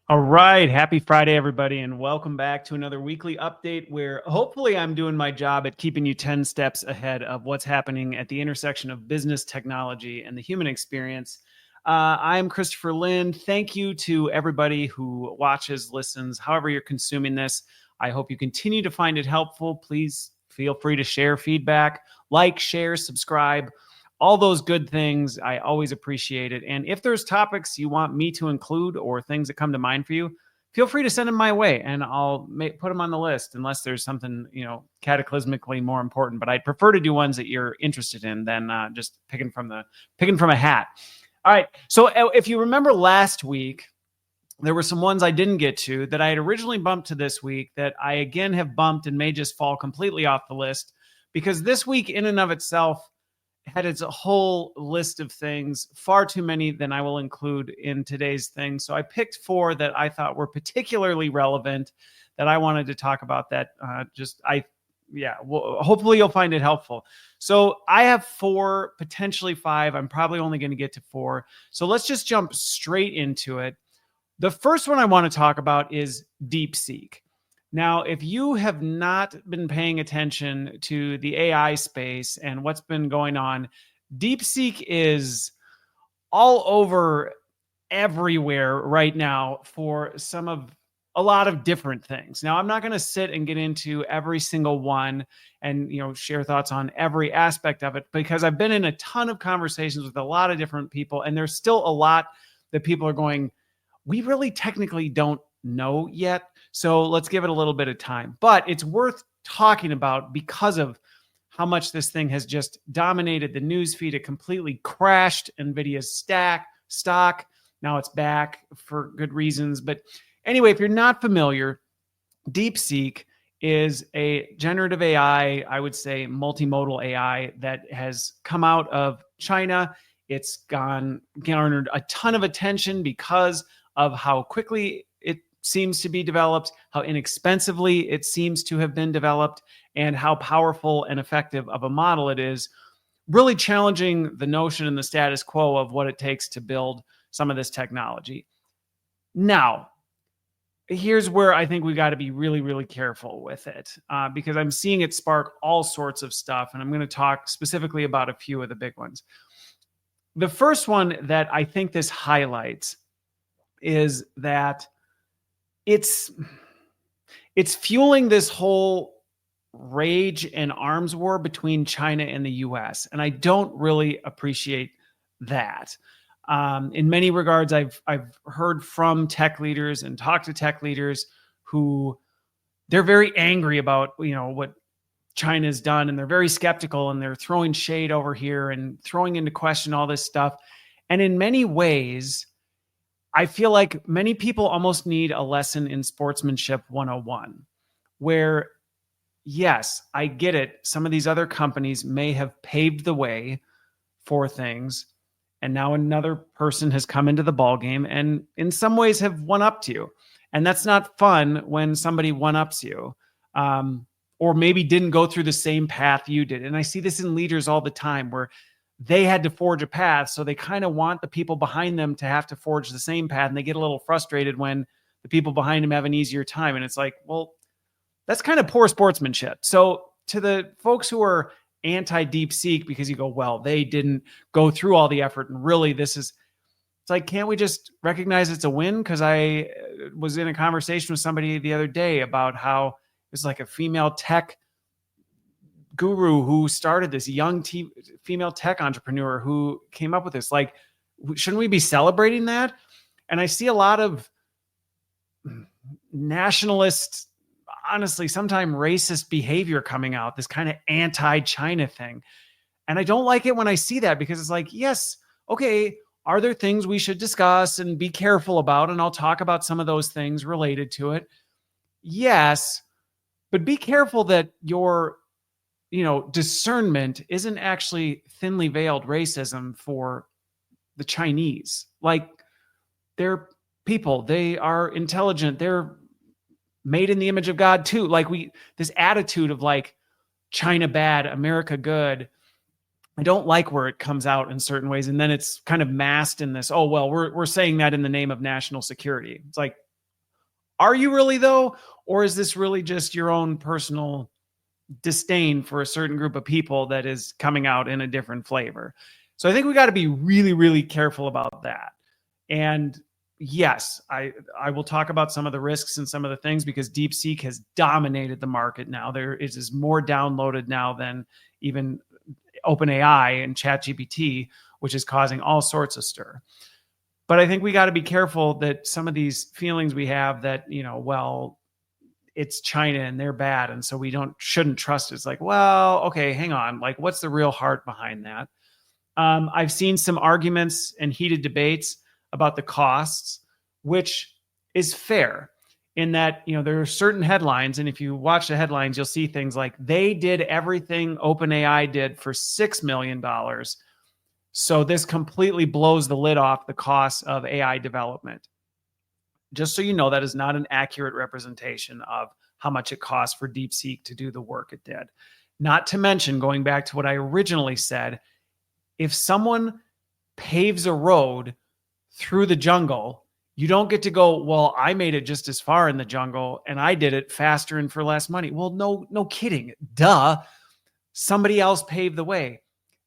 All right. Happy Friday, everybody, and welcome back to another weekly update where hopefully I'm doing my job at keeping you 10 steps ahead of what's happening at the intersection of business, technology, and the human experience. I'm Christopher Lind. Thank you to everybody who watches, listens, however you're consuming this. I hope you continue to find it helpful. Please feel free to share feedback, like, share, subscribe. All those good things, I always appreciate it. And if there's topics you want me to include or things that come to mind for you, feel free to send them my way and I'll put them on the list unless there's something, cataclysmically more important. But I'd prefer to do ones that you're interested in than just picking from a hat. All right. So if you remember last week, there were some ones I didn't get to that I had originally bumped to this week that I again have bumped and may just fall completely off the list because this week in and of itself had its whole list of things, far too many than I will include in today's thing. So I picked 4 that I thought were particularly relevant that I wanted to talk about that hopefully you'll find it helpful. So I have 4, potentially 5. I'm probably only going to get to 4. So let's just jump straight into it. The first one I want to talk about is DeepSeek. Now, if you have not been paying attention to the AI space and what's been going on, DeepSeek is all over everywhere right now for a lot of different things. Now, I'm not going to sit and get into every single one and, share thoughts on every aspect of it because I've been in a ton of conversations with a lot of different people, and there's still a lot that people are going, we really technically don't know yet. So let's give it a little bit of time, but it's worth talking about because of how much this thing has just dominated the news feed. It completely crashed NVIDIA's stock. Now it's back for good reasons. But anyway, if you're not familiar, DeepSeek is a generative AI, I would say multimodal AI that has come out of China. It's garnered a ton of attention because of how quickly it seems to be developed, how inexpensively it seems to have been developed, and how powerful and effective of a model it is, really challenging the notion and the status quo of what it takes to build some of this technology. Now, here's where I think we got to be really, really careful with it because I'm seeing it spark all sorts of stuff, and I'm going to talk specifically about a few of the big ones. The first one that I think this highlights is that it's fueling this whole rage and arms war between China and the US. And I don't really appreciate that. In many regards, I've heard from tech leaders and talked to tech leaders who they're very angry about, what China's done, and they're very skeptical, and they're throwing shade over here and throwing into question all this stuff. And in many ways, I feel like many people almost need a lesson in sportsmanship 101, where, yes, I get it. Some of these other companies may have paved the way for things, and now another person has come into the ballgame and in some ways have one-upped you. And that's not fun when somebody one-ups you, or maybe didn't go through the same path you did. And I see this in leaders all the time where they had to forge a path, so they kind of want the people behind them to have to forge the same path, and they get a little frustrated when the people behind them have an easier time. And it's like, well, that's kind of poor sportsmanship. So to the folks who are anti-DeepSeek because you go, well, they didn't go through all the effort, and really it's like, can't we just recognize it's a win? Because I was in a conversation with somebody the other day about how it's like a female tech guru who started this, young female tech entrepreneur who came up with this. Like, shouldn't we be celebrating that? And I see a lot of nationalist, honestly, sometimes racist behavior coming out, this kind of anti-China thing. And I don't like it when I see that because it's like, yes, okay, are there things we should discuss and be careful about? And I'll talk about some of those things related to it. Yes, but be careful that your discernment isn't actually thinly veiled racism for the Chinese. Like, they're people, they are intelligent, they're made in the image of God too. Like, this attitude of like China bad, America good. I don't like where it comes out in certain ways. And then it's kind of masked in this, oh, well, we're saying that in the name of national security. It's like, Are you really though? Or is this really just your own personal disdain for a certain group of people that is coming out in a different flavor? So I think we got to be really, really careful about that. And yes, I will talk about some of the risks and some of the things, because DeepSeek has dominated the market now. There is more downloaded now than even OpenAI and ChatGPT, which is causing all sorts of stir. But I think we got to be careful that some of these feelings we have that, well, it's China and they're bad, and so we shouldn't trust it. It's like, well, okay, hang on. Like, what's the real heart behind that? I've seen some arguments and heated debates about the costs, which is fair in that, there are certain headlines. And if you watch the headlines, you'll see things like they did everything OpenAI did for $6 million. So this completely blows the lid off the costs of AI development. Just so you know, that is not an accurate representation of how much it costs for DeepSeek to do the work it did. Not to mention, going back to what I originally said, if someone paves a road through the jungle, you don't get to go, well, I made it just as far in the jungle and I did it faster and for less money. Well, no kidding. Duh. Somebody else paved the way.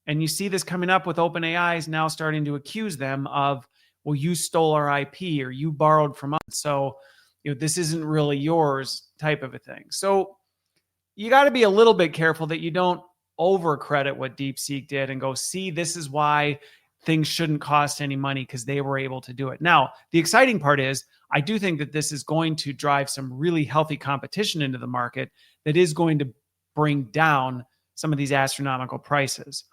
And you see this coming up with OpenAI is now starting to accuse them of, well, you stole our IP or you borrowed from us. So, this isn't really yours type of a thing. So you got to be a little bit careful that you don't over credit what DeepSeek did and go, see, this is why things shouldn't cost any money, because they were able to do it. Now, the exciting part is I do think that this is going to drive some really healthy competition into the market that is going to bring down some of these astronomical prices.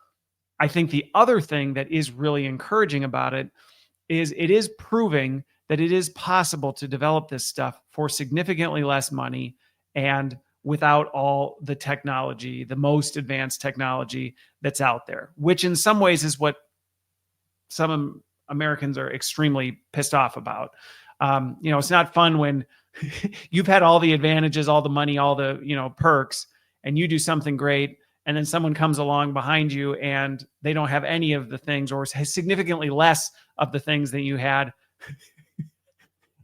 I think the other thing that is really encouraging about it is proving that it is possible to develop this stuff for significantly less money and without all the technology, the most advanced technology that's out there, which in some ways is what some Americans are extremely pissed off about. It's not fun when you've had all the advantages, all the money, all the, perks, and you do something great, and then someone comes along behind you and they don't have any of the things, or has significantly less of the things that you had,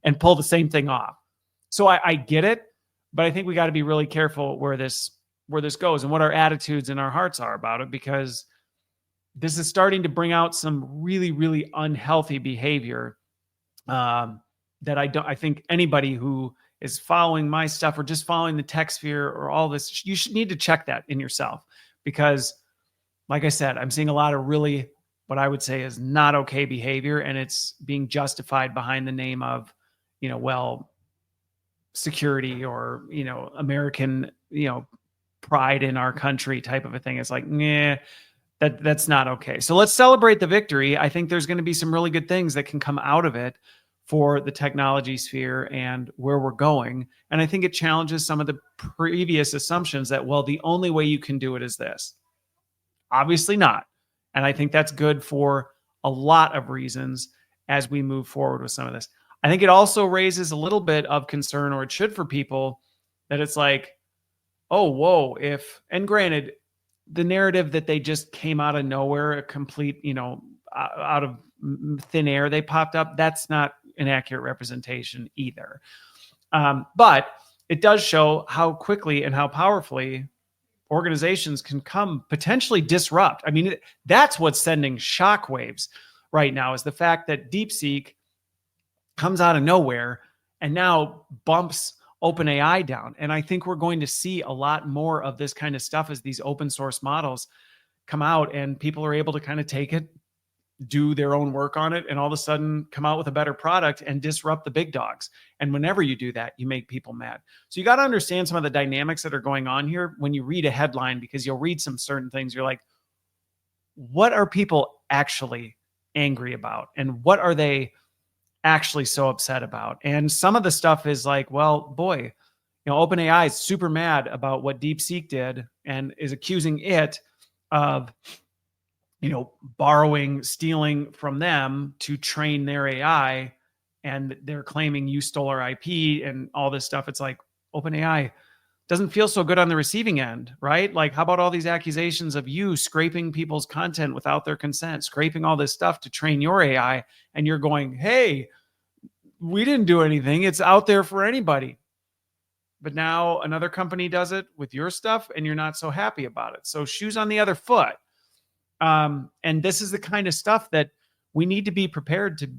and pull the same thing off. So I get it, but I think we got to be really careful where this goes and what our attitudes and our hearts are about it, because this is starting to bring out some really, really unhealthy behavior that I think anybody who is following my stuff or just following the tech sphere or all this, you should need to check that in yourself, because like I said, I'm seeing a lot of really what I would say is not okay behavior, and it's being justified behind the name of, security or, American, pride in our country type of a thing. It's like, nah, that's not okay. So let's celebrate the victory. I think there's going to be some really good things that can come out of it for the technology sphere and where we're going. And I think it challenges some of the previous assumptions that, well, the only way you can do it is this. Obviously not. And I think that's good for a lot of reasons as we move forward with some of this. I think it also raises a little bit of concern, or it should for people, that it's like, oh, whoa, and granted, the narrative that they just came out of nowhere, a complete, out of thin air, they popped up, that's not an accurate representation either. But it does show how quickly and how powerfully organizations can come potentially disrupt. I mean, that's what's sending shockwaves right now, is the fact that DeepSeek comes out of nowhere and now bumps OpenAI down. And I think we're going to see a lot more of this kind of stuff as these open source models come out and people are able to kind of take it, do their own work on it, and all of a sudden come out with a better product and disrupt the big dogs. And whenever you do that, you make people mad. So you got to understand some of the dynamics that are going on here when you read a headline, because you'll read some certain things. You're like, what are people actually angry about? And what are they actually so upset about? And some of the stuff is like, well, boy, OpenAI is super mad about what DeepSeek did and is accusing it of, borrowing, stealing from them to train their AI. And they're claiming you stole our IP and all this stuff. It's like, OpenAI doesn't feel so good on the receiving end, right? Like, how about all these accusations of you scraping people's content without their consent, scraping all this stuff to train your AI, and you're going, hey, we didn't do anything. It's out there for anybody. But now another company does it with your stuff and you're not so happy about it. So shoes on the other foot. And this is the kind of stuff that we need to be prepared to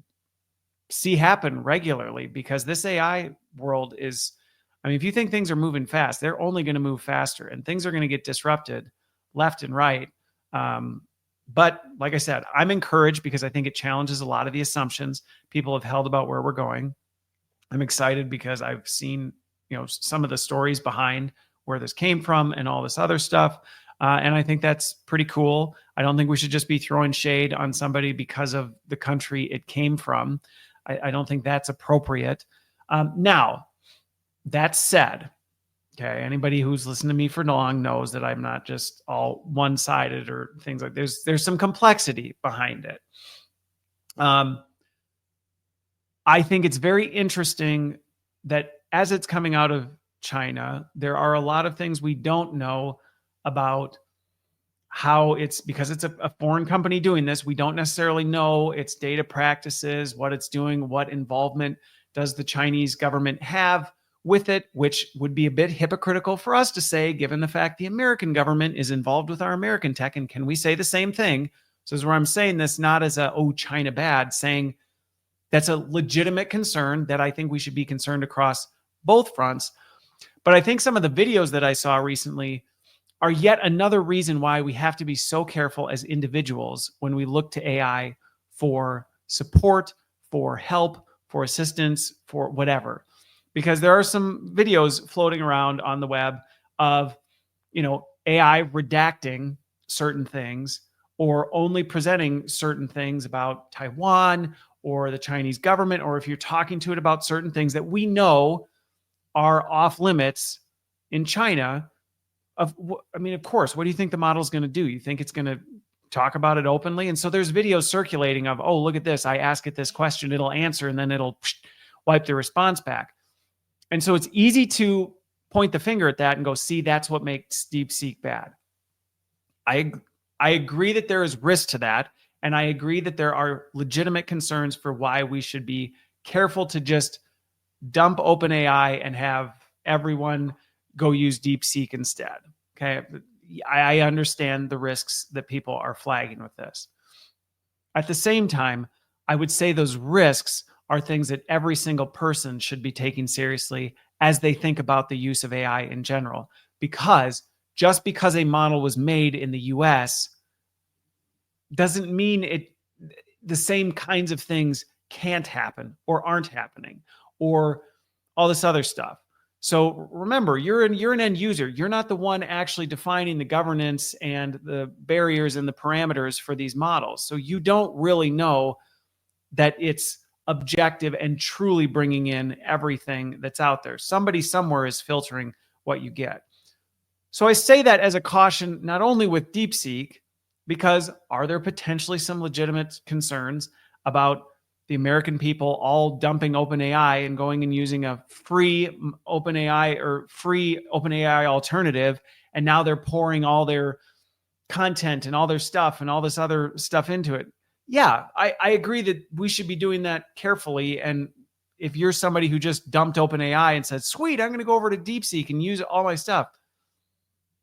see happen regularly, because this AI world is, I mean, if you think things are moving fast, they're only going to move faster and things are going to get disrupted left and right. But like I said, I'm encouraged because I think it challenges a lot of the assumptions people have held about where we're going. I'm excited because I've seen, some of the stories behind where this came from and all this other stuff. And I think that's pretty cool. I don't think we should just be throwing shade on somebody because of the country it came from. I don't think that's appropriate. Now, that said, okay, anybody who's listened to me for long knows that I'm not just all one-sided or things like there's some complexity behind it. I think it's very interesting that as it's coming out of China, there are a lot of things we don't know about how it's, because it's a foreign company doing this. We don't necessarily know its data practices, what it's doing, what involvement does the Chinese government have with it, which would be a bit hypocritical for us to say, given the fact the American government is involved with our American tech. And can we say the same thing? So this is where I'm saying this not as China bad, saying that's a legitimate concern that I think we should be concerned across both fronts. But I think some of the videos that I saw recently are yet another reason why we have to be so careful as individuals when we look to AI for support, for help, for assistance, for whatever. Because there are some videos floating around on the web of, AI redacting certain things or only presenting certain things about Taiwan or the Chinese government, or if you're talking to it about certain things that we know are off limits in China. Of course, what do you think the model is going to do? You think it's going to talk about it openly? And so there's videos circulating of, oh, look at this. I ask it this question, it'll answer, and then it'll wipe the response back. And so it's easy to point the finger at that and go, see, that's what makes DeepSeek bad. I agree that there is risk to that. And I agree that there are legitimate concerns for why we should be careful to just dump OpenAI and have everyone go use DeepSeek instead. Okay. I understand the risks that people are flagging with this. At the same time, I would say those risks are things that every single person should be taking seriously as they think about the use of AI in general. Because just because a model was made in the US doesn't mean the same kinds of things can't happen or aren't happening or all this other stuff. So remember, you're an end user. You're not the one actually defining the governance and the barriers and the parameters for these models. So you don't really know that it's objective and truly bringing in everything that's out there. Somebody somewhere is filtering what you get. So I say that as a caution, not only with DeepSeek, because are there potentially some legitimate concerns about the American people all dumping OpenAI and going and using a free OpenAI or free OpenAI alternative, and now they're pouring all their content and all their stuff and all this other stuff into it? Yeah, I agree that we should be doing that carefully. And if you're somebody who just dumped OpenAI and said, sweet, I'm going to go over to DeepSeek and use all my stuff,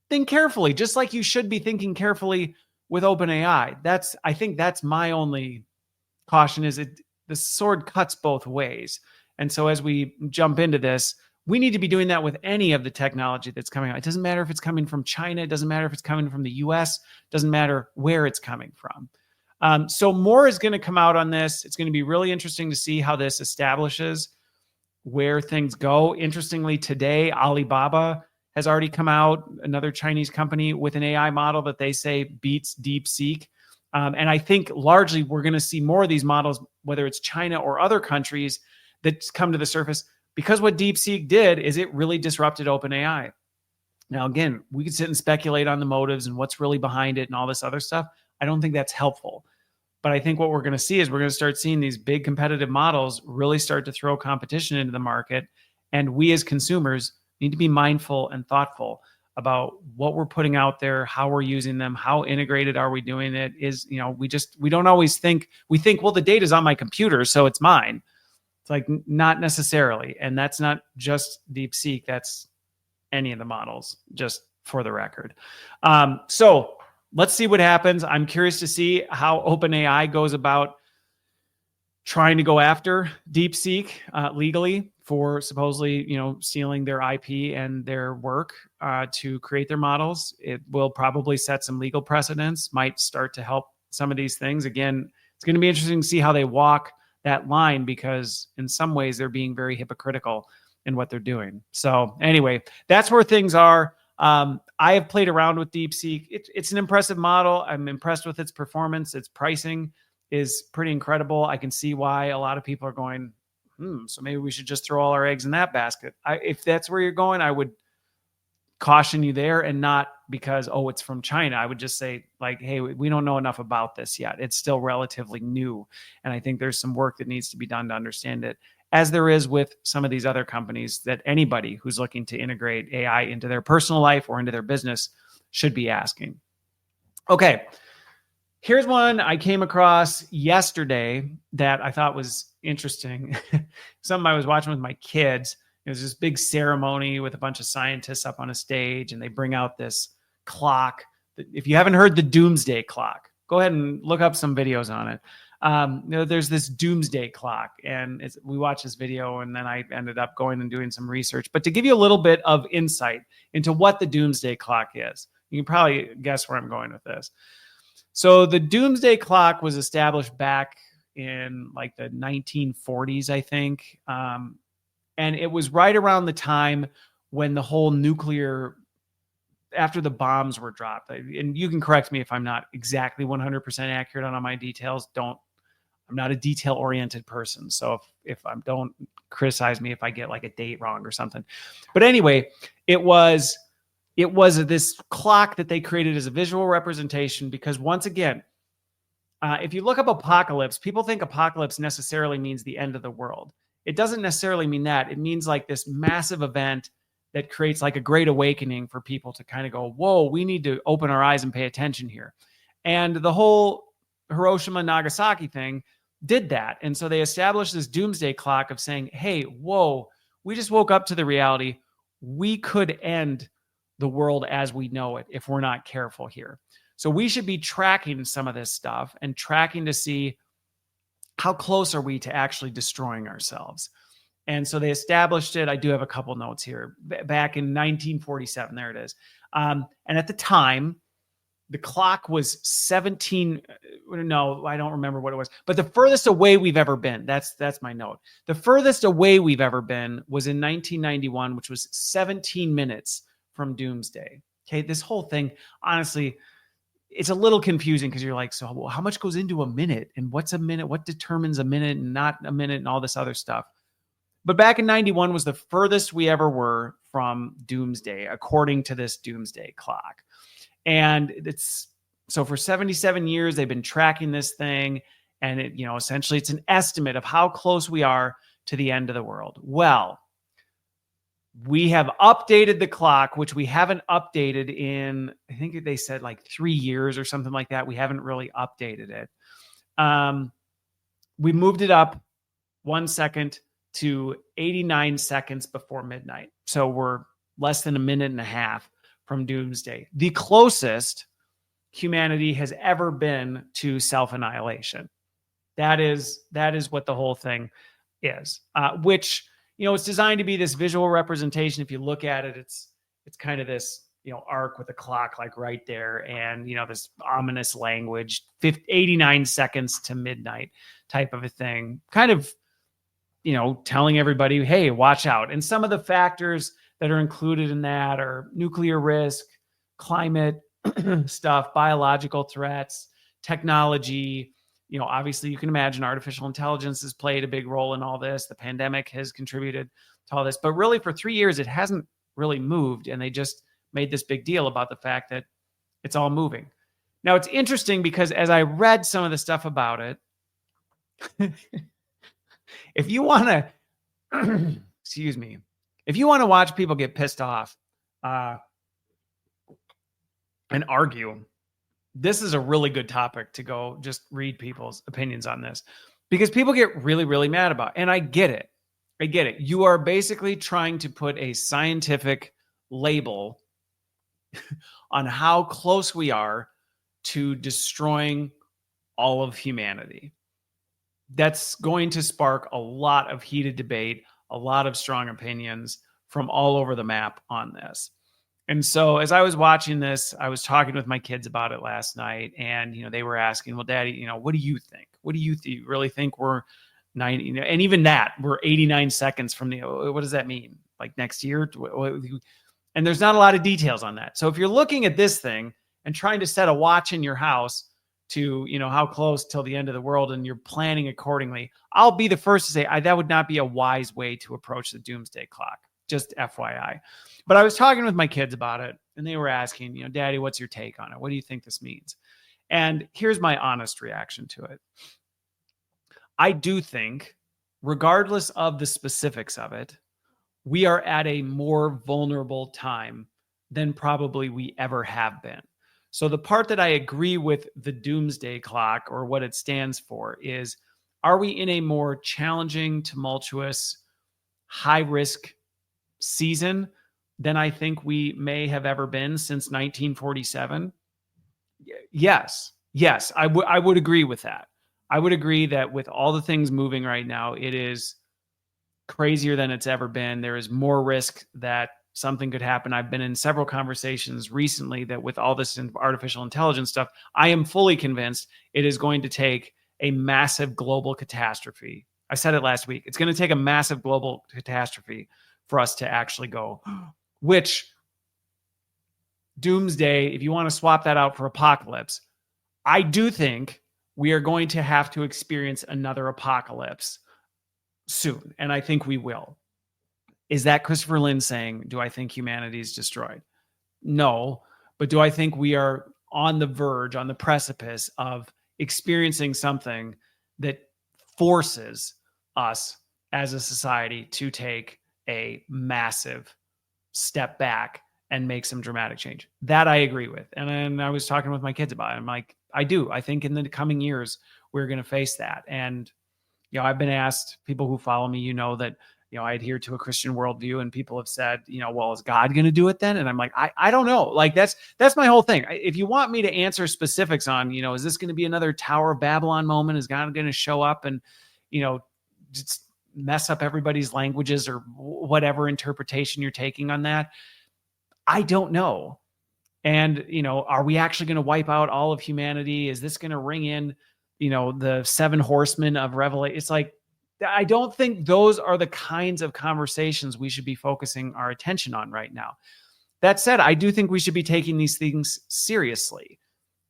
think carefully, just like you should be thinking carefully with OpenAI. I think that's my only caution, is the sword cuts both ways. And so as we jump into this, we need to be doing that with any of the technology that's coming out. It doesn't matter if it's coming from China. It doesn't matter if it's coming from the US. It doesn't matter where it's coming from. So more is going to come out on this. It's going to be really interesting to see how this establishes where things go. Interestingly, today, Alibaba has already come out, another Chinese company, with an AI model that they say beats DeepSeek. And I think largely we're going to see more of these models, whether it's China or other countries, that come to the surface, because what DeepSeek did is it really disrupted OpenAI. Now, again, we could sit and speculate on the motives and what's really behind it and all this other stuff. I don't think that's helpful. But I think what we're going to see is we're going to start seeing these big competitive models really start to throw competition into the market. And we as consumers need to be mindful and thoughtful about what we're putting out there, how we're using them, how integrated are we doing it. We don't always think, well, the data's on my computer, so it's mine. It's like not necessarily. And that's not just DeepSeek. That's any of the models, just for the record. So let's see what happens. I'm curious to see how OpenAI goes about trying to go after DeepSeek legally for supposedly, stealing their IP and their work to create their models. It will probably set some legal precedents, might start to help some of these things. Again, it's going to be interesting to see how they walk that line, because in some ways they're being very hypocritical in what they're doing. So anyway, that's where things are. I have played around with DeepSeek. It's an impressive model. I'm impressed with its performance. Its pricing is pretty incredible. I can see why a lot of people are going, so maybe we should just throw all our eggs in that basket. If that's where you're going, I would caution you there, and not because, it's from China. I would just say, like, hey, we don't know enough about this yet. It's still relatively new. And I think there's some work that needs to be done to understand it, as there is with some of these other companies that anybody who's looking to integrate AI into their personal life or into their business should be asking. Okay. Here's one I came across yesterday that I thought was interesting. Something I was watching with my kids. It was this big ceremony with a bunch of scientists up on a stage, and they bring out this clock. If you haven't heard the Doomsday clock, go ahead and look up some videos on it. There's this Doomsday clock, and we watched this video, and then I ended up going and doing some research. But to give you a little bit of insight into what the Doomsday clock is, you can probably guess where I'm going with this. So the Doomsday clock was established back in like the 1940s, I think. And it was right around the time when the whole nuclear, after the bombs were dropped. And you can correct me if I'm not exactly 100% accurate on all my details. I'm not a detail-oriented person. So if I don't criticize me if I get like a date wrong or something. But anyway, it was this clock that they created as a visual representation, because once again, if you look up apocalypse, people think apocalypse necessarily means the end of the world. It doesn't necessarily mean that. It means like this massive event that creates like a great awakening for people to kind of go, whoa, we need to open our eyes and pay attention here. And the whole Hiroshima Nagasaki thing did that. And so they established this doomsday clock of saying, hey, whoa, we just woke up to the reality. We could end the world as we know it if we're not careful here. So we should be tracking some of this stuff and tracking to see how close are we to actually destroying ourselves. And so they established it. I do have a couple notes here. Back in 1947, there it is. And at the time, the clock was 17. No, I don't remember what it was. But the furthest away we've ever been, that's my note. The furthest away we've ever been was in 1991, which was 17 minutes from Doomsday. Okay, this whole thing, honestly, it's a little confusing because you're like, so how much goes into a minute? And what's a minute? What determines a minute and not a minute and all this other stuff? But back in 91 was the furthest we ever were from Doomsday, according to this Doomsday clock. And so for 77 years, they've been tracking this thing. And essentially it's an estimate of how close we are to the end of the world. Well, we have updated the clock, which we haven't updated in, I think they said like 3 years or something like that. We haven't really updated it. We moved it up 1 second to 89 seconds before midnight. So we're less than a minute and a half from Doomsday. The closest humanity has ever been to self-annihilation. That is what the whole thing is, which, it's designed to be this visual representation. If you look at it, it's kind of this, arc with a clock like right there. And, this ominous language, 89 seconds to midnight type of a thing, kind of, telling everybody, hey, watch out. And some of the factors that are included in that are nuclear risk, climate stuff, biological threats, technology. Obviously you can imagine artificial intelligence has played a big role in all this. The pandemic has contributed to all this, but really for 3 years, it hasn't really moved. And they just made this big deal about the fact that it's all moving. Now it's interesting because as I read some of the stuff about it, if you want to, excuse me, if you want to watch people get pissed off and argue, this is a really good topic to go just read people's opinions on this, because people get really, really mad about it. And I get it. I get it. You are basically trying to put a scientific label on how close we are to destroying all of humanity. That's going to spark a lot of heated debate, a lot of strong opinions from all over the map on this. And so as I was watching this, I was talking with my kids about it last night, and they were asking, well, Daddy, what do you think? What do you really think we're 90? And even that, we're 89 seconds from what does that mean? Like next year? And there's not a lot of details on that. So if you're looking at this thing and trying to set a watch in your house to, how close till the end of the world, and you're planning accordingly, I'll be the first to say that would not be a wise way to approach the doomsday clock. Just FYI. But I was talking with my kids about it, and they were asking, Daddy, what's your take on it? What do you think this means? And here's my honest reaction to it. I do think, regardless of the specifics of it, we are at a more vulnerable time than probably we ever have been. So the part that I agree with the doomsday clock, or what it stands for, is, are we in a more challenging, tumultuous, high-risk season than I think we may have ever been since 1947? Yes, I would agree with that. I would agree that with all the things moving right now, it is crazier than it's ever been. There is more risk that something could happen. I've been in several conversations recently that with all this artificial intelligence stuff, I am fully convinced it is going to take a massive global catastrophe. I said it last week. It's going to take a massive global catastrophe for us to actually go, which doomsday, if you want to swap that out for apocalypse, I do think we are going to have to experience another apocalypse soon. And I think we will. Is that Christopher Lynn saying, do I think humanity is destroyed? No. But do I think we are on the verge, on the precipice of experiencing something that forces us as a society to take a massive step back and make some dramatic change? That I agree with. And then I was talking with my kids about it. I'm like, I do. I think in the coming years, we're going to face that. And, I've been asked, people who follow me, that, I adhere to a Christian worldview, and people have said, well, is God going to do it then? And I'm like, I don't know. Like, that's my whole thing. If you want me to answer specifics on, is this going to be another Tower of Babylon moment? Is God going to show up and, just mess up everybody's languages, or whatever interpretation you're taking on that? I don't know. And, are we actually going to wipe out all of humanity? Is this going to ring in, the 7 horsemen of Revelation? It's like, I don't think those are the kinds of conversations we should be focusing our attention on right now. That said, I do think we should be taking these things seriously.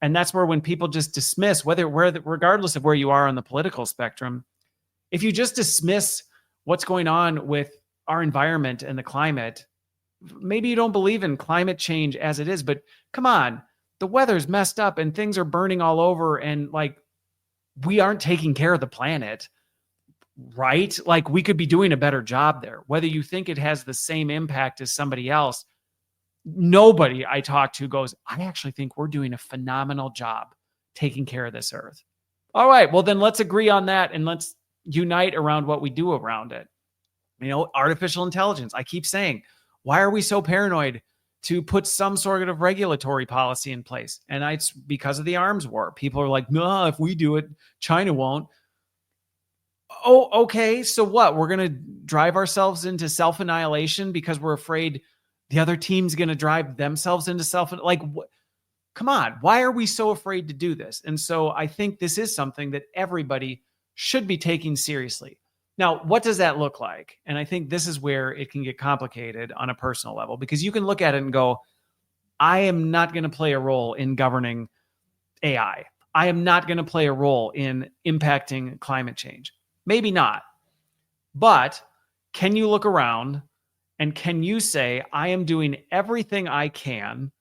And that's where, when people just dismiss, regardless of where you are on the political spectrum, if you just dismiss what's going on with our environment and the climate, maybe you don't believe in climate change as it is, but come on, the weather's messed up and things are burning all over, and like, we aren't taking care of the planet, right? Like, we could be doing a better job there. Whether you think it has the same impact as somebody else, nobody I talk to goes, I actually think we're doing a phenomenal job taking care of this earth. All right, well then let's agree on that, and let's unite around what we do around it. Artificial intelligence. I keep saying, why are we so paranoid to put some sort of regulatory policy in place? And it's because of the arms war. People are like, no, if we do it, China won't. Oh, okay. So what? We're going to drive ourselves into self-annihilation because we're afraid the other team's going to drive themselves into come on. Why are we so afraid to do this? And so I think this is something that everybody should be taking seriously. Now, what does that look like? And I think this is where it can get complicated on a personal level, because you can look at it and go, I am not going to play a role in governing AI. I am not going to play a role in impacting climate change. Maybe not. But can you look around and can you say, I am doing everything I can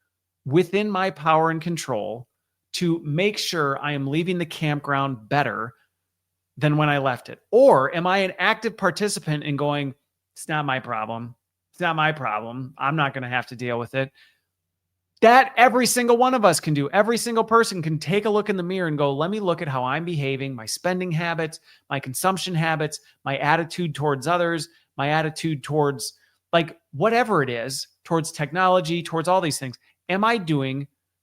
within my power and control to make sure I am leaving the campground better than when I left it? Or am I an active participant in going, it's not my problem. It's not my problem. I'm not going to have to deal with it. That every single one of us can do. Every single person can take a look in the mirror and go, let me look at how I'm behaving, my spending habits, my consumption habits, my attitude towards others, my attitude towards like whatever it is, towards technology, towards all these things.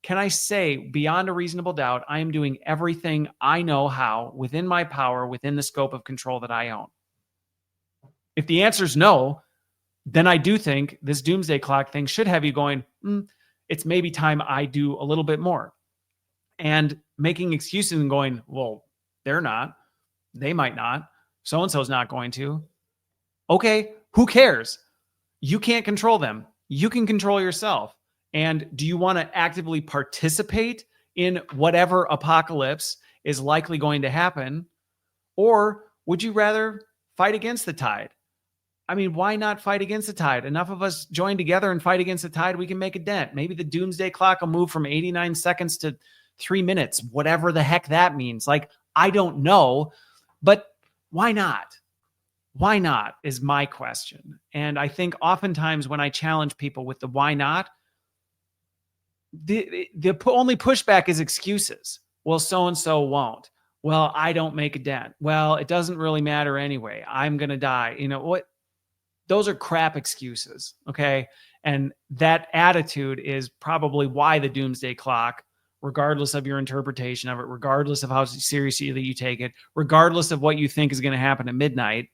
Can I say beyond a reasonable doubt, I am doing everything I know how within my power, within the scope of control that I own? If the answer is no, then I do think this doomsday clock thing should have you going, it's maybe time I do a little bit more. And making excuses and going, well, they're not. They might not. So-and-so's not going to. Okay, who cares? You can't control them. You can control yourself. And do you want to actively participate in whatever apocalypse is likely going to happen? Or would you rather fight against the tide? I mean, why not fight against the tide? Enough of us join together and fight against the tide. We can make a dent. Maybe the doomsday clock will move from 89 seconds to 3 minutes, whatever the heck that means. Like, I don't know, but why not? Why not is my question. And I think oftentimes when I challenge people with the why not, the only pushback is excuses. Well, so-and-so won't. Well, I don't make a dent. Well, it doesn't really matter anyway. I'm going to die. You know what? Those are crap excuses. Okay. And that attitude is probably why the doomsday clock, regardless of your interpretation of it, regardless of how seriously you take it, regardless of what you think is going to happen at midnight,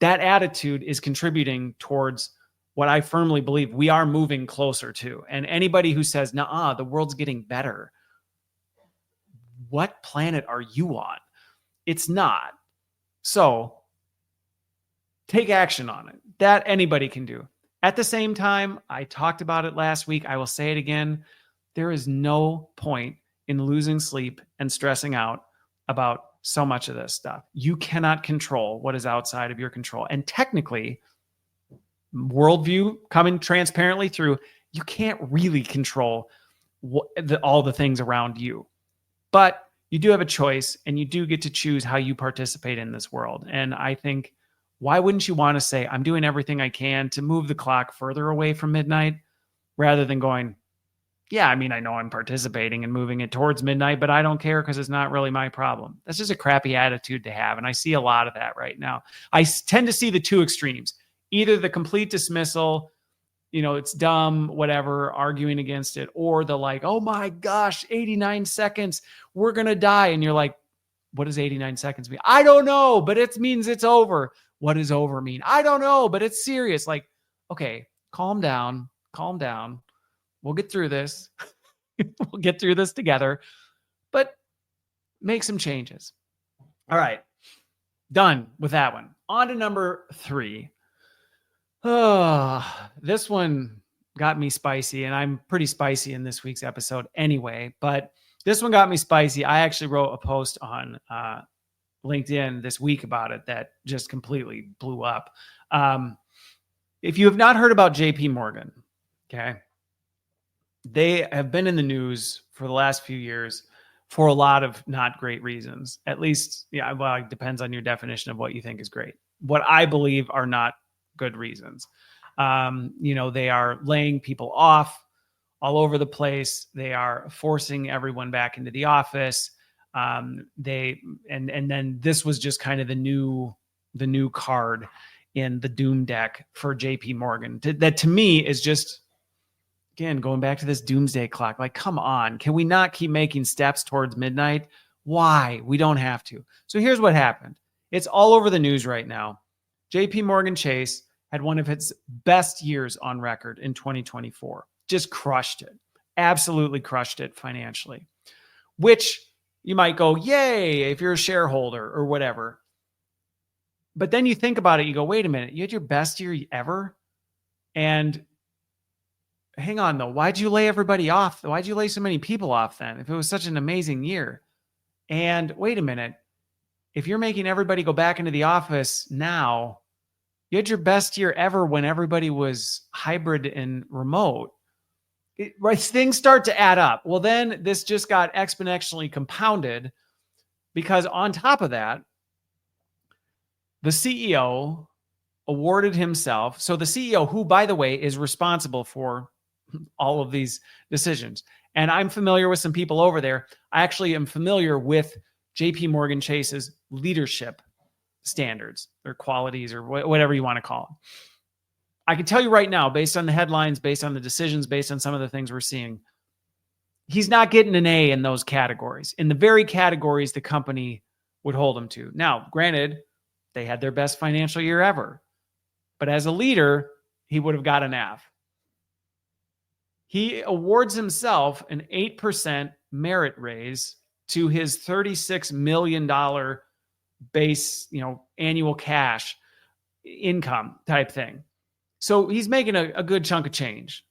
that attitude is contributing towards what I firmly believe we are moving closer to. And anybody who says, nah, the world's getting better, what planet are you on? It's not. So take action on it. That anybody can do. At the same time, I talked about it last week. I will say it again. There is no point in losing sleep and stressing out about so much of this stuff. You cannot control what is outside of your control. And technically, worldview coming transparently through, you can't really control all the things around you. But you do have a choice, and you do get to choose how you participate in this world. And I think, why wouldn't you want to say, I'm doing everything I can to move the clock further away from midnight, rather than going, yeah, I mean, I know I'm participating and moving it towards midnight, but I don't care because it's not really my problem. That's just a crappy attitude to have. And I see a lot of that right now. I tend to see the two extremes, either the complete dismissal, it's dumb, whatever, arguing against it, or the like, oh my gosh, 89 seconds, we're going to die. And you're like, what does 89 seconds mean? I don't know, but it means it's over. What does over mean? I don't know, but it's serious. Like, okay, calm down. We'll get through this. We'll get through this together, but make some changes. All right. Done with that one. On to number 3. Oh, this one got me spicy, and I'm pretty spicy in this week's episode anyway, but this one got me spicy. I actually wrote a post on LinkedIn this week about it that just completely blew up. If you have not heard about JP Morgan, okay, they have been in the news for the last few years for a lot of not great reasons. At least, yeah, well, it depends on your definition of what you think is great. What I believe are not good reasons. They are laying people off all over the place. They are forcing everyone back into the office. And then this was just kind of the new card in the doom deck for JP Morgan. That to me is just, again, going back to this doomsday clock. Like, come on, can we not keep making steps towards midnight? Why? We don't have to. So here's what happened. It's all over the news right now. JP Morgan Chase had one of its best years on record in 2024. Just crushed it. Absolutely crushed it financially. Which you might go, yay, if you're a shareholder or whatever. But then you think about it, you go, wait a minute, you had your best year ever? And hang on though, why'd you lay everybody off? Why'd you lay so many people off then if it was such an amazing year? And wait a minute, if you're making everybody go back into the office now, you had your best year ever when everybody was hybrid and remote. Things start to add up. Well, then this just got exponentially compounded because on top of that, the CEO awarded himself. So the CEO, who, by the way, is responsible for all of these decisions. And I'm familiar with some people over there. I actually am familiar with JP Morgan Chase's leadership standards or qualities or whatever you want to call them. I can tell you right now, based on the headlines, based on the decisions, based on some of the things we're seeing, he's not getting an A in those categories, in the very categories the company would hold him to. Now, granted, they had their best financial year ever, but as a leader, he would have got an F. He awards himself an 8% merit raise to his $36 million base, annual cash income type thing. So he's making a good chunk of change,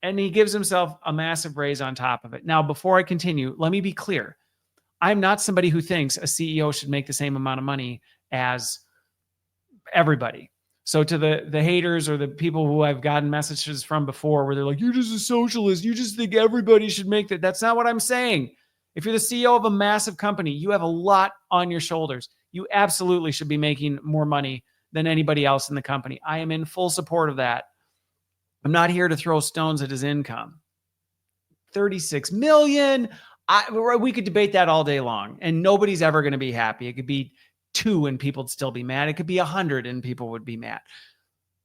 and he gives himself a massive raise on top of it. Now, before I continue, let me be clear. I'm not somebody who thinks a CEO should make the same amount of money as everybody. So to the haters or the people who I've gotten messages from before where they're like, you're just a socialist, you just think everybody should make that. That's not what I'm saying. If you're the CEO of a massive company, you have a lot on your shoulders. You absolutely should be making more money than anybody else in the company. I am in full support of that. I'm not here to throw stones at his income. 36 million. We could debate that all day long, and nobody's ever going to be happy. It could be 2 and people would still be mad. It could be 100 and people would be mad.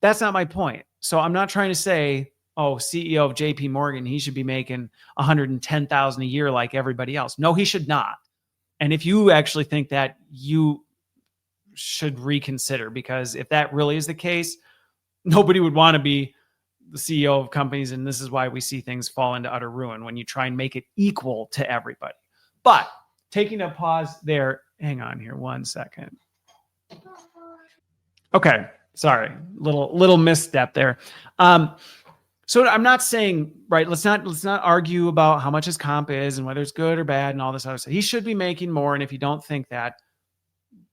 That's not my point. So I'm not trying to say, CEO of JP Morgan, he should be making 110,000 a year like everybody else. No, he should not. And if you actually think that, you should reconsider, because if that really is the case, nobody would want to be the CEO of companies. And this is why we see things fall into utter ruin when you try and make it equal to everybody. But taking a pause there, hang on here 1 second. Okay, sorry, little misstep there. So I'm not saying, right, let's not argue about how much his comp is and whether it's good or bad and all this other stuff. He should be making more. And if you don't think that,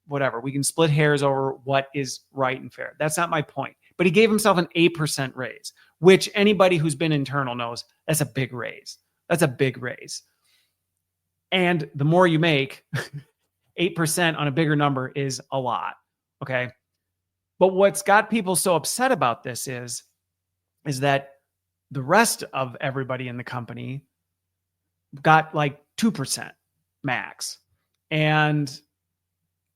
whatever, we can split hairs over what is right and fair. That's not my point. But he gave himself an 8% raise, which anybody who's been internal knows that's a big raise. That's a big raise. And the more you make, 8% on a bigger number is a lot. Okay. But what's got people so upset about this is that the rest of everybody in the company got like 2% max. And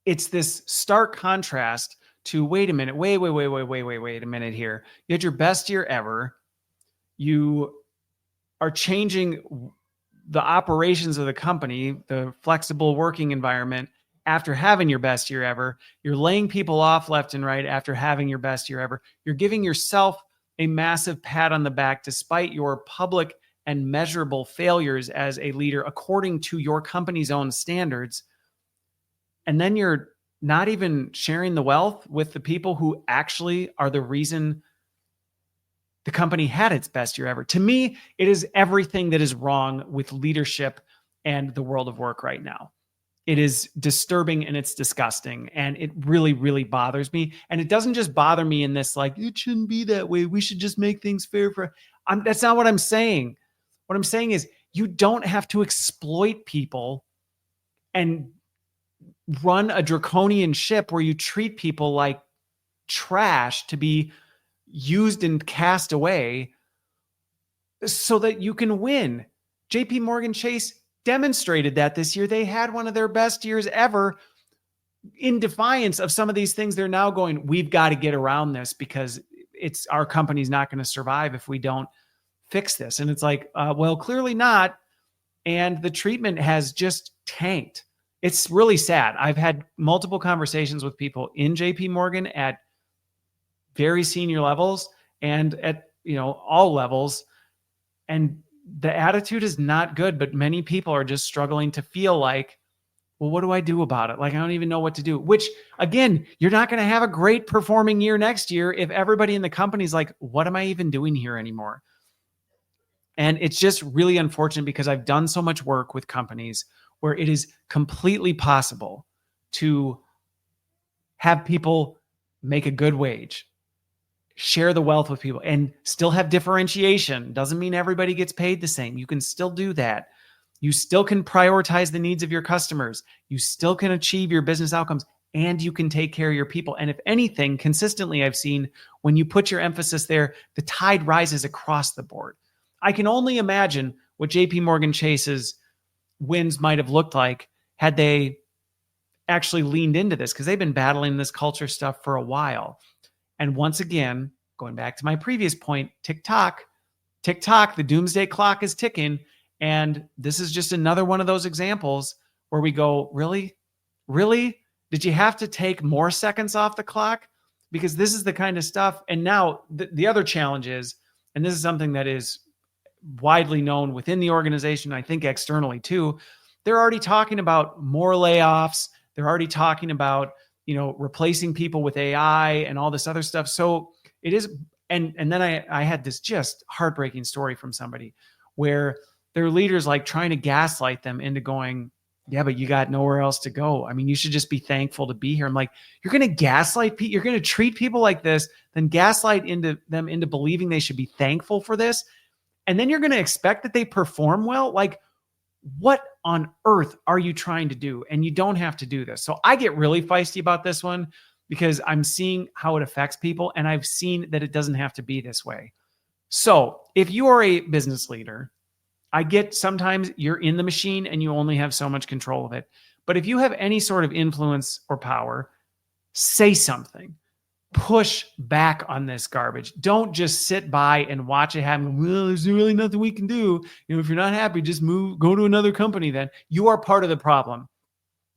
it's this stark contrast to, wait a minute, wait a minute here. You had your best year ever. You are changing the operations of the company, the flexible working environment, after having your best year ever. You're laying people off left and right after having your best year ever. You're giving yourself a massive pat on the back despite your public and measurable failures as a leader according to your company's own standards. And then you're not even sharing the wealth with the people who actually are the reason the company had its best year ever. To me, it is everything that is wrong with leadership and the world of work right now. It is disturbing and it's disgusting. And it really, really bothers me. And it doesn't just bother me in this, like, it shouldn't be that way. We should just make things fair that's not what I'm saying. What I'm saying is you don't have to exploit people and run a draconian ship where you treat people like trash to be used and cast away so that you can win. JP Morgan Chase demonstrated that this year. They had one of their best years ever. In defiance of some of these things, they're now going, we've got to get around this because our company's not going to survive if we don't fix this. And it's like, well, clearly not. And the treatment has just tanked. It's really sad. I've had multiple conversations with people in JP Morgan at very senior levels and at, all levels. And the attitude is not good, but many people are just struggling to feel like, well, what do I do about it? Like, I don't even know what to do, which again, you're not going to have a great performing year next year if everybody in the company's like, what am I even doing here anymore? And it's just really unfortunate because I've done so much work with companies where it is completely possible to have people make a good wage, share the wealth with people, and still have differentiation. Doesn't mean everybody gets paid the same. You can still do that. You still can prioritize the needs of your customers. You still can achieve your business outcomes, and you can take care of your people. And if anything, consistently, I've seen when you put your emphasis there, the tide rises across the board. I can only imagine what JP Morgan Chase's wins might have looked like had they actually leaned into this, because they've been battling this culture stuff for a while. And once again, going back to my previous point, TikTok, the doomsday clock is ticking. And this is just another one of those examples where we go, really? Really? Did you have to take more seconds off the clock? Because this is the kind of stuff. And now the other challenge is, and this is something that is widely known within the organization, I think externally too, they're already talking about more layoffs. They're already talking about, replacing people with AI and all this other stuff. So it is. And then I had this just heartbreaking story from somebody where their leaders like trying to gaslight them into going, yeah, but you got nowhere else to go. I mean, you should just be thankful to be here. I'm like, you're going to gaslight people. You're going to treat people like this, then gaslight them into believing they should be thankful for this. And then you're going to expect that they perform well. Like, what on earth are you trying to do? And you don't have to do this. So I get really feisty about this one because I'm seeing how it affects people. And I've seen that it doesn't have to be this way. So if you are a business leader, I get sometimes you're in the machine and you only have so much control of it. But if you have any sort of influence or power, say something. Push back on this garbage. Don't just sit by and watch it happen. Well, there's really nothing we can do. If you're not happy, just go to another company then. You are part of the problem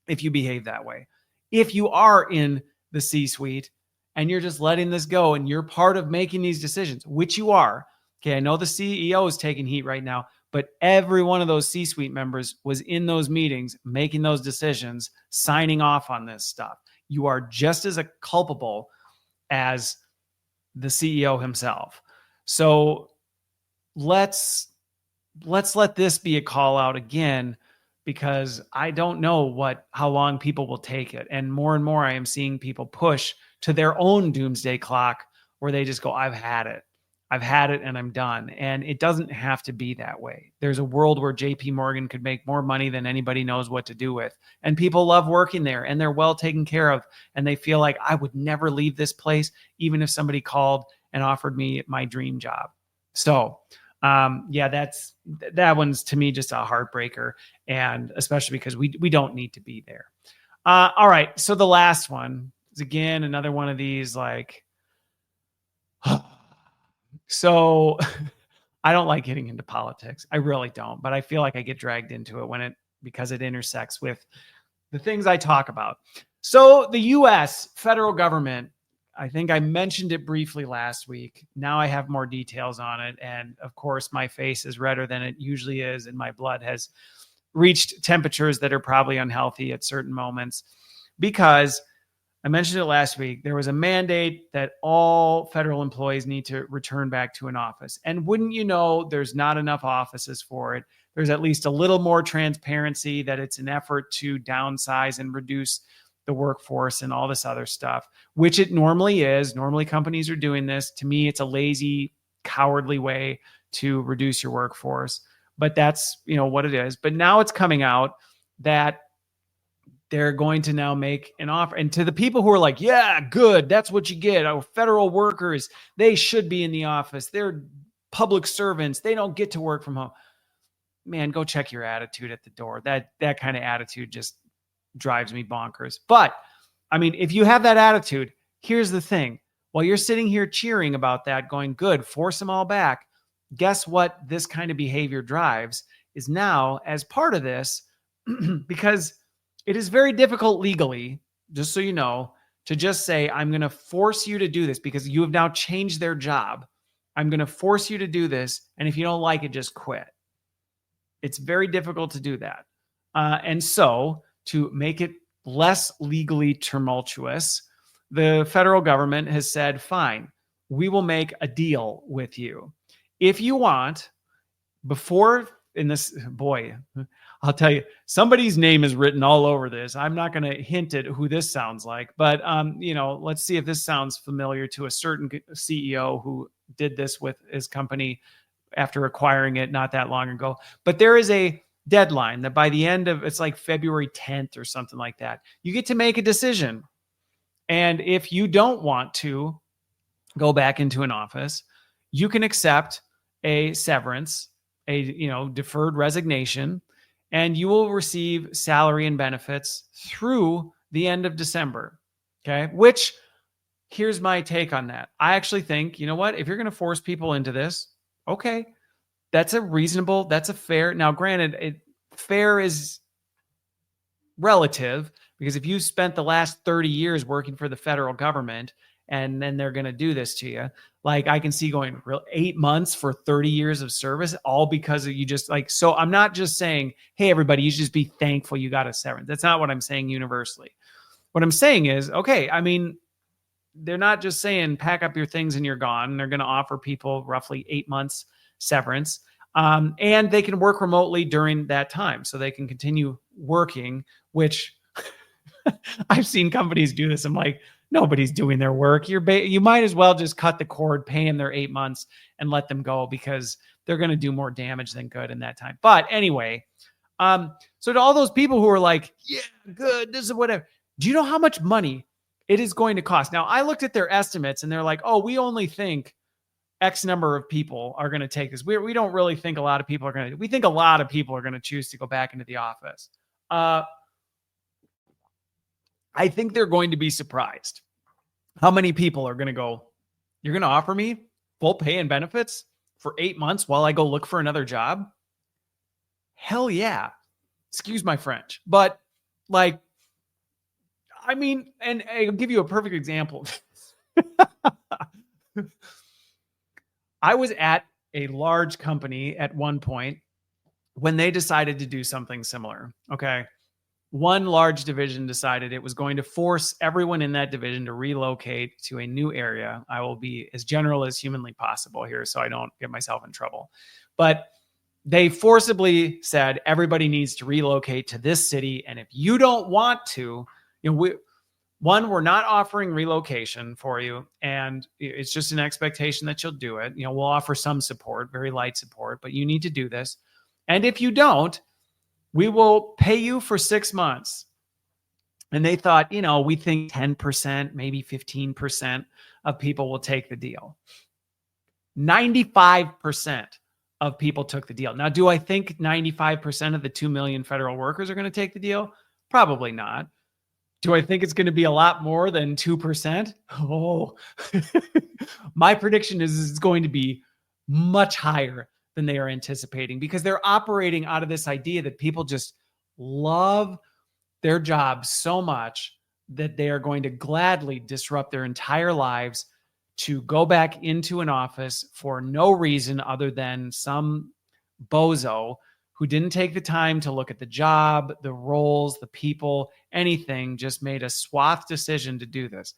if you behave that way. If you are in the C-suite and you're just letting this go and you're part of making these decisions, which you are. Okay, I know the CEO is taking heat right now, but every one of those C-suite members was in those meetings, making those decisions, signing off on this stuff. You are just as culpable as the CEO himself. So let's let this be a call out again, because I don't know how long people will take it. And more I am seeing people push to their own doomsday clock where they just go, I've had it and I'm done. And it doesn't have to be that way. There's a world where JP Morgan could make more money than anybody knows what to do with. And people love working there and they're well taken care of. And they feel like I would never leave this place, even if somebody called and offered me my dream job. So that one's to me just a heartbreaker. And especially because we don't need to be there. All right. So the last one is again, another one of these like, so I don't like getting into politics. I really don't, but I feel like I get dragged into it because it intersects with the things I talk about. So the US federal government, I think I mentioned it briefly last week. Now I have more details on it. And of course, my face is redder than it usually is. And my blood has reached temperatures that are probably unhealthy at certain moments, because I mentioned it last week. There was a mandate that all federal employees need to return back to an office. And wouldn't you know, there's not enough offices for it. There's at least a little more transparency that it's an effort to downsize and reduce the workforce and all this other stuff, which it normally is. Normally companies are doing this. To me, it's a lazy, cowardly way to reduce your workforce. But that's, what it is. But now it's coming out that they're going to now make an offer. And to the people who are like, yeah, good, that's what you get. Our federal workers, they should be in the office. They're public servants. They don't get to work from home. Man, go check your attitude at the door. That kind of attitude just drives me bonkers. But I mean, if you have that attitude, here's the thing. While you're sitting here cheering about that, going, good, force them all back, guess what this kind of behavior drives is now, as part of this, because it is very difficult legally, just so you know, to just say, I'm going to force you to do this because you have now changed their job. I'm going to force you to do this. And if you don't like it, just quit. It's very difficult to do that. And so to make it less legally tumultuous, the federal government has said, fine, we will make a deal with you. If you want, I'll tell you, somebody's name is written all over this. I'm not going to hint at who this sounds like, but let's see if this sounds familiar to a certain CEO who did this with his company after acquiring it not that long ago. But there is a deadline that by the end of, it's like February 10th or something like that, you get to make a decision. And if you don't want to go back into an office, you can accept a severance, a deferred resignation, and you will receive salary and benefits through the end of December. Okay. Which, here's my take on that. I actually think, you know what? If you're going to force people into this, okay, that's a fair. Now, granted, fair is relative, because if you spent the last 30 years working for the federal government and then they're going to do this to you, like I can see going 8 months for 30 years of service, all because of you just like, so I'm not just saying, hey, everybody, you should just be thankful you got a severance. That's not what I'm saying universally. What I'm saying is, okay, I mean, they're not just saying pack up your things and you're gone. They're going to offer people roughly 8 months severance. And they can work remotely during that time. So they can continue working, which I've seen companies do this. I'm like, nobody's doing their work. You might as well just cut the cord, pay them their 8 months and let them go, because they're going to do more damage than good in that time. But anyway, so to all those people who are like, yeah, good, this is whatever. Do you know how much money it is going to cost? Now, I looked at their estimates and they're like, oh, we only think X number of people are going to take this. We don't really think a lot of people are going to, we think a lot of people are going to choose to go back into the office. I think they're going to be surprised how many people are going to go, you're going to offer me full pay and benefits for 8 months while I go look for another job? Hell yeah. Excuse my French. But like, I mean, and I'll give you a perfect example. I was at a large company at one point when they decided to do something similar. Okay. One large division decided it was going to force everyone in that division to relocate to a new area. I will be as general as humanly possible here so I don't get myself in trouble. But they forcibly said everybody needs to relocate to this city. And if you don't want to, we're not offering relocation for you. And it's just an expectation that you'll do it. We'll offer some support, very light support, but you need to do this. And if you don't, we will pay you for 6 months. And they thought, we think 10%, maybe 15% of people will take the deal. 95% of people took the deal. Now, do I think 95% of the 2 million federal workers are going to take the deal? Probably not. Do I think it's going to be a lot more than 2%? Oh, my prediction is it's going to be much higher than they are anticipating, because they're operating out of this idea that people just love their jobs so much that they are going to gladly disrupt their entire lives to go back into an office for no reason other than some bozo who didn't take the time to look at the job, the roles, the people, anything, just made a swath decision to do this.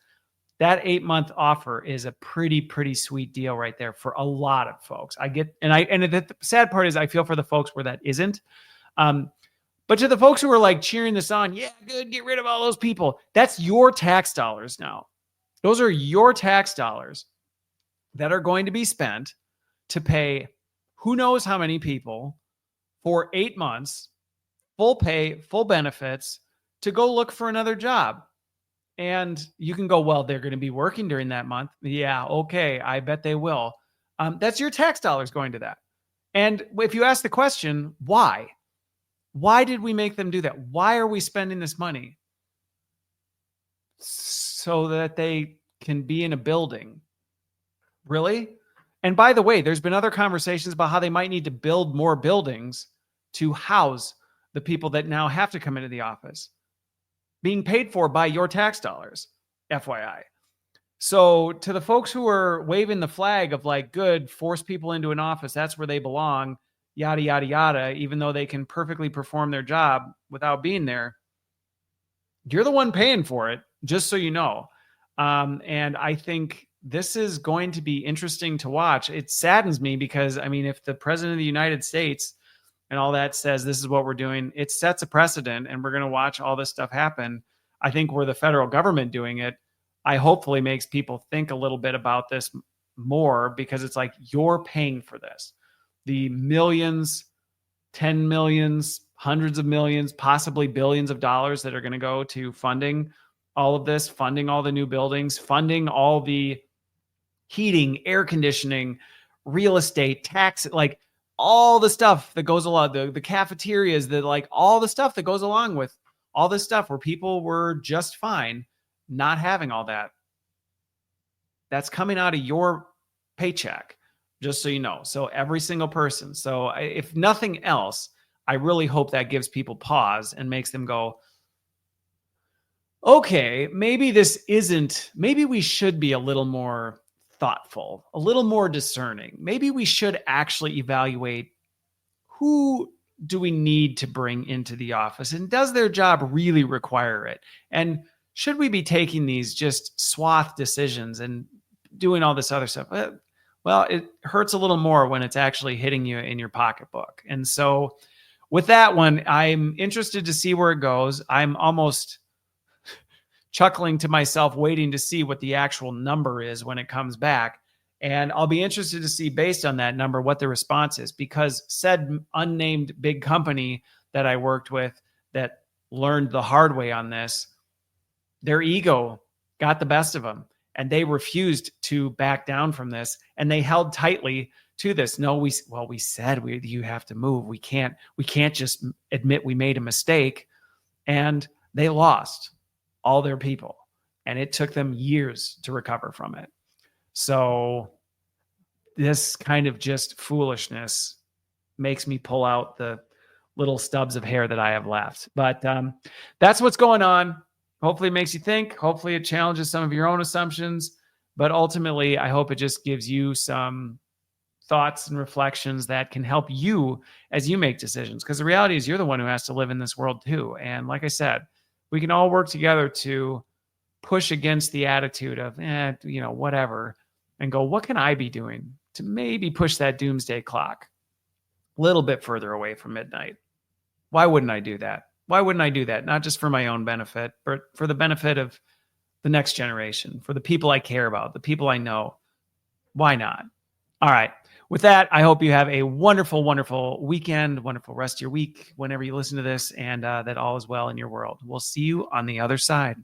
That 8-month offer is a pretty sweet deal right there for a lot of folks. And the sad part is I feel for the folks where that isn't. But to the folks who are like cheering this on, yeah, good, get rid of all those people. That's your tax dollars now. Those are your tax dollars that are going to be spent to pay who knows how many people for 8 months, full pay, full benefits, to go look for another job. And you can go, well, they're going to be working during that month. Yeah, okay, I bet they will. That's your tax dollars going to that. And if you ask the question, why? Why did we make them do that? Why are we spending this money? So that they can be in a building. Really? And by the way, there's been other conversations about how they might need to build more buildings to house the people that now have to come into the office, being paid for by your tax dollars, FYI. So to the folks who are waving the flag of like, good, force people into an office, that's where they belong, yada, yada, yada, even though they can perfectly perform their job without being there, you're the one paying for it, just so you know. And I think this is going to be interesting to watch. It saddens me because, I mean, if the president of the United States and all that says this is what we're doing, it sets a precedent and we're going to watch all this stuff happen. I think were the federal government doing it, I hopefully makes people think a little bit about this more, because it's like, you're paying for this. The millions, 10 millions, hundreds of millions, possibly billions of dollars that are going to go to funding all of this, funding all the new buildings, funding all the heating, air conditioning, real estate, tax, like all the stuff that goes along, the cafeterias, like all the stuff that goes along with all this stuff where people were just fine not having all that. That's coming out of your paycheck, just so you know. So every single person. So if nothing else, I really hope that gives people pause and makes them go, okay, maybe maybe we should be a little more thoughtful, a little more discerning. Maybe we should actually evaluate who do we need to bring into the office, and does their job really require it? And should we be taking these just swath decisions and doing all this other stuff? Well, it hurts a little more when it's actually hitting you in your pocketbook. And so with that one, I'm interested to see where it goes. I'm almost chuckling to myself, waiting to see what the actual number is when it comes back. And I'll be interested to see, based on that number, what the response is, because said unnamed big company that I worked with that learned the hard way on this, their ego got the best of them, and they refused to back down from this, and they held tightly to this. No, we said you have to move. We can't just admit we made a mistake. And they lost all their people, and it took them years to recover from it. So this kind of just foolishness makes me pull out the little stubs of hair that I have left. But that's what's going on. Hopefully it makes you think. Hopefully it challenges some of your own assumptions. But ultimately, I hope it just gives you some thoughts and reflections that can help you as you make decisions. Because the reality is you're the one who has to live in this world too. And like I said, we can all work together to push against the attitude of, whatever, and go, what can I be doing to maybe push that doomsday clock a little bit further away from midnight? Why wouldn't I do that? Why wouldn't I do that? Not just for my own benefit, but for the benefit of the next generation, for the people I care about, the people I know. Why not? All right. With that, I hope you have a wonderful, wonderful weekend, wonderful rest of your week whenever you listen to this, and that all is well in your world. We'll see you on the other side.